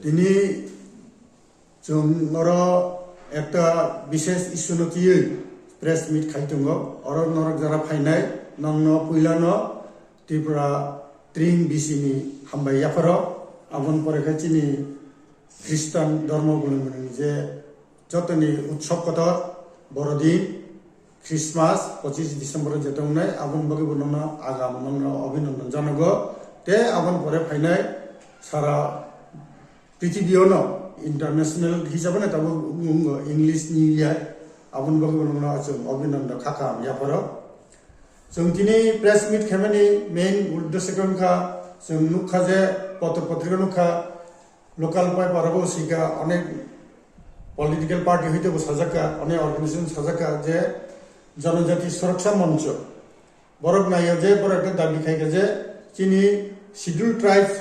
তিনি একটা বিশেষ ইস্যুনতি প্রেস মিট খাইtung অরক নরক যারা ফাইনাय নংनो पुइलानो त्रिपुरा त्रिं बिसिनि हामबायाफोर आबन परेखा चिनि ख्रिस्टान धर्म बुंनो जे जतनि उत्सव कथ बरदिन ख्रिस्टमास 25 डिसेम्बर जेतंनाय आबन बगे बुननो आगाम नंनो अभिनंदन जानगो ते आबन परे फाइनाय सारा पृथिबियावनो इंटरनेशनल हिसाबै ताबो इंलिश निउ इयार आबन बगे बुननो अभिनंदन खाका याफोर जों दिनै प्रेस मिट खामानि मेन उद्देश्यखा जों नुखा जे पत्र पत्रिका नुखा लोकाल पाइपाराबो सिगा अनेक पलिटिकल पार्टी हইতেबो साजाका अनेक अर्गानाइजेशन साजाका जे जनजाति सुरक्षा मंच बरक नायो जे बरक दाबी खाइका जे चिनि शिड्यूल ट्राइब्स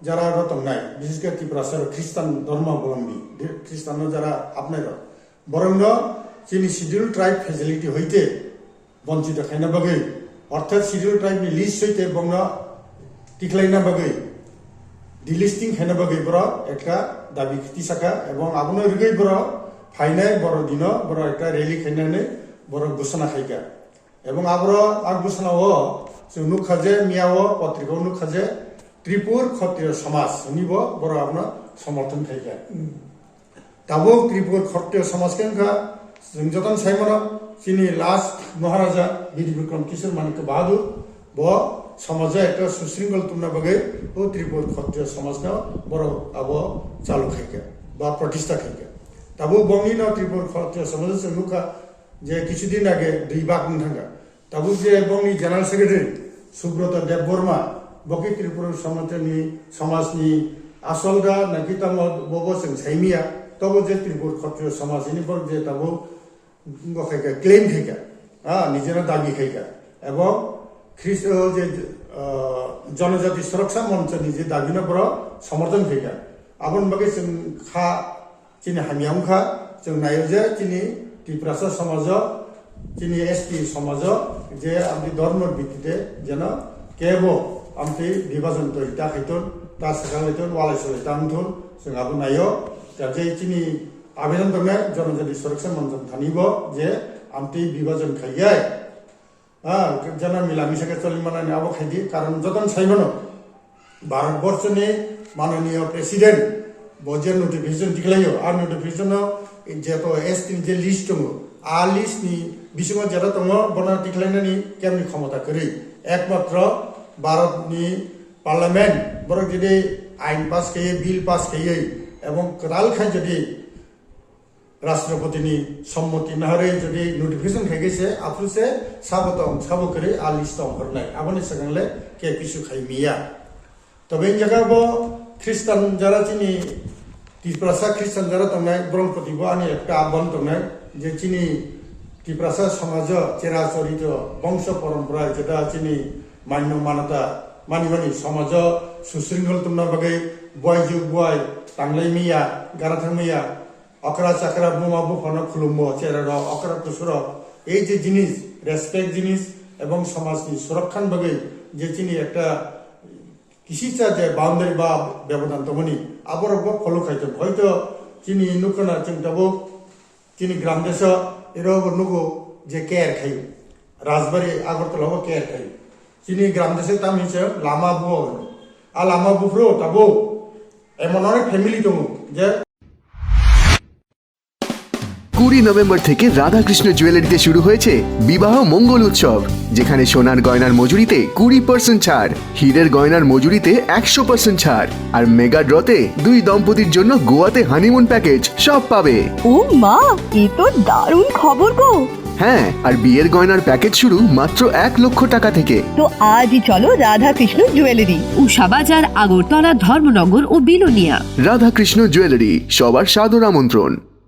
যারা রতংনাই বিশেষ করে ত্রিপুরা খ্রিস্টান ধর্মাবলম্বী খ্রিস্টান যারা আপনার বরং চিনি শিডিউল ট্রাইব ফেসিলিটি হইতে বঞ্চিত খাইনা বাগৈ অর্থাৎ শিডিউল ট্রাইবনি লিস্ট হইতে বংন টিকলাইনা বাগৈ ডিলিস্টিং খাইনা বাগৈ বড় একটা দাবি খিতি সাকা এবং আবনো রিগৈ বড় ফাইনাই বড় দিন বড় একটা রেলি খাইনানে বড় ঘোষণা খাইকা এবং আবর আর ঘোষণাও जों नुखाजे मियाओ पत्रिकाओ नुखाजे त्रिपुर क्षत्रिय समाज निबो बरो आपनो समर्थन खाइका ताबो त्रिपुर क्षत्रिय समाज केनका जों जतन साइमन चिनि लास्ट महाराजा वीर विक्रम किशोर मानिक बहादुर ब समाज एक सुशृंखल तुमना बगे ओ त्रिपुर क्षत्रिय समाज न बरो अब चालू खाइका बा प्रतिष्ठा खाइका ताबो बंगी न त्रिपुर क्षत्रिय समाज जों नुखा जे किछुदिन आगे दुई बाग नथांगा ताबो जे बंगी जनरल सेक्रेटारि सुब्रत देव बर्मा बकी त्रिपुरा समाजनि आसलदा नाकिताम बबो जों साइमिया तब जे त्रिपुर क्षत्रिय समाजनि बर जे तब गखाइका क्लेम खाइका निजेना दाबी खाइका एवं ख्रिस्ट जे जनजाति सुरक्षा मंच निजे दाबी न बर समर्थन खाइका आबन बगे जों खा चिनि हामियामखा जों नायो जे चिनि त्रिपुरा समाज चिनि एसटी समाज जे आमनि धर्म भित्तिते जेन केबो आमति विभाजन तो इटा खैतन ता सकालैतन वालाइसलै तामथुन जों आबो नायो जे चिनि आवेदन दंनाय जनजाति सुरक्षा मंच थानिबो जे आमति विभाजन खाइयाय जना मिला मिसाके चलिमानानै आबो खाइदि कारण जतन साइबनो भारतवर्षनि माननीय प्रेसिडेंट बजे नोटिफिकेशन दिखलायो आ नोटिफिकेशन जे तो एसटी जे लिस्ट दङ आ लिस्टनि बिसिङाव जेरा दङ बना दिखलायनायनि केमनि क्षमता करै एकमात्र भारतनि पार्लियामेंट बरक जदि आइन पास खाइए बिल पास खाइए एवं कदाल खाइ जदि राष्ट्रपतिनि सम्मति नहरै जदि नोटिफिकेशन खाइगैसे आफुसे साबतम साबकरै आ लिस्ट हरनाय आबनि सगंले के किसु खाइमिया तबे जगहबो ख्रिस्टान जारा चिनि त्रिपुरा ख्रिस्टान जारा तंनाय ब्रह्मपतिबो आनि एकटा आह्वान तंनाय जे चिनि त्रिपुरा समाज चेराचरित वंश परम्परा जेटा चिनि मान्य मानता मानिमानि समाज सुशृंखल तुमना बगे बय जुग बय तांगलै मिया गाराथां मिया अकरा चाकरा बुमा बुफानो खुलुमो चेरा अकरा कुसुर এই যে জিনিস রেসপেক্ট জিনিস এবং সমাজনি সুরক্ষান বগে যে চিনি একটা কিসিচা যে বাউন্ডারি বা ব্যবধান তমনি আবার ফলো খাইতেন হয়তো চিনি নুকনা চিন্তাবো চিনি গ্রাম দেশ এরকম নুকো যে কেয়ার খাই রাজবাড়ি আগরতলা কেয়ার খাই চিনি গ্রাম দেশে তাম হিসেবে লামা বুয়ো আর লামা বুফ্রো তাবো এমন অনেক ফ্যামিলি দङ যে 20 নভেম্বর থেকে রাধাকৃষ্ণ জুয়েলারিতে শুরু হয়েছে বিবাহ মঙ্গল উৎসব, যেখানে সোনার গয়নার মজুরিতে 20% ছাড়, হীরের গয়নার মজুরিতে 100% ছাড়, আর মেগা ড্রতে 2 দম্পতির জন্য গোয়াতে হানিমুন প্যাকেজ সব পাবে। ও মা, এই তো দারুণ খবর গো। হ্যাঁ, আর বিয়ের গয়নার প্যাকেজ শুরু মাত্র 1 লক্ষ টাকা থেকে। তো আজই চলো রাধাকৃষ্ণ জুয়েলারি, উষাবাজার, আগরতলা, ধর্মনগর ও বিলোনিয়া। রাধাকৃষ্ণ জুয়েলারি, সবার সাদর আমন্ত্রণ।